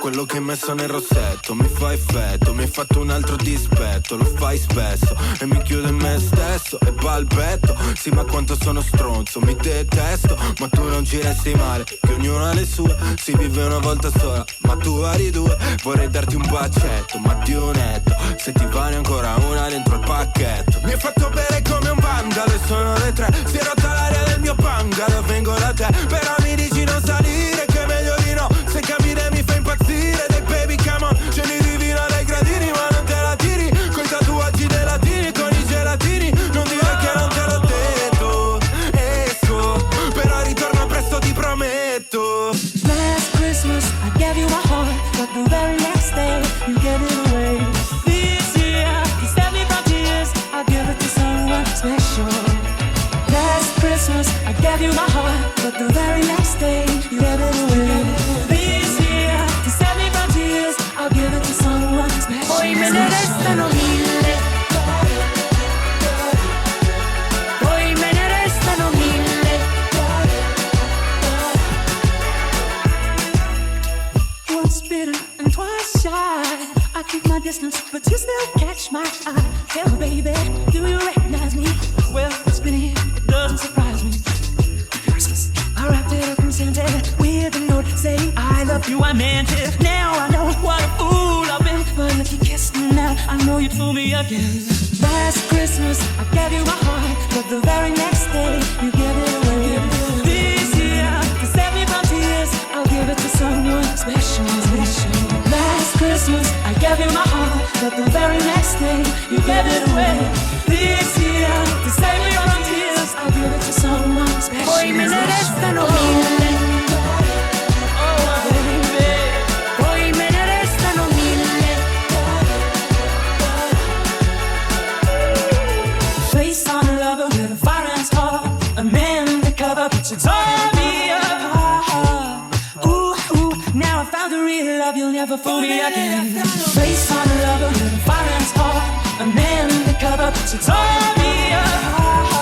quello che hai messo nel rossetto mi fa effetto, mi hai fatto un altro dispetto, lo fai spesso e mi chiudo in me stesso e balbetto. Sì, ma quanto sono stronzo, mi detesto, ma tu non ci resti male, che ognuno ha le sue, si vive una volta sola, ma tu vari due. Vorrei darti un bacetto, ma di netto, se ti va ne ancora una dentro il pacchetto. Mi hai fatto bere come un vandalo e sono le 3, si è rotta l'aria del mio bungalow, vengo da te, però mi dici non salire, che è meglio di no, se cammina mi fa impazzire. Dai baby come on, scegli divina dai gradini, ma non te la tiri, coi tatuaggi dei latini, con i gelatini, non dire che non te l'ho detto. Esco, però ritorno presto ti prometto. Last Christmas I gave you my heart, but the very next day you gave it away. This year, you saved me from tears, I'll give it to someone special. Last Christmas I gave you my heart, but the very next day you gave it away. This year, you saved me from tears, I'll give it to someone special. Poi me ne restano mille, poi me ne restano mille. Once bitten and twice shy, I keep my distance, but you still catch my eye. Tell me, baby, do you recognize me? Well, it's been here, it doesn't surprise me. Christmas, I wrapped it up and sent it with a note saying I love you, I meant it. Now I know what a fool I've been, but if you kiss me now, I know you'd fool me again. Last Christmas, I gave you my heart, but the very next day, you gave it away. This year, to save me from tears, I'll give it to someone special. Last Christmas, I gave you my heart, but the very next day, you gave it away. This year, to save me from tears, I'll give it to someone special. Poi me ne restano mille. Oh baby, poi me ne restano mille. Face on a lover with a fire and heart, a man to cover, but you tore me apart. Ooh, now I found the real love, you'll never fool me again. Face on a lover with a fire and heart, a man to cover, but you tore me apart.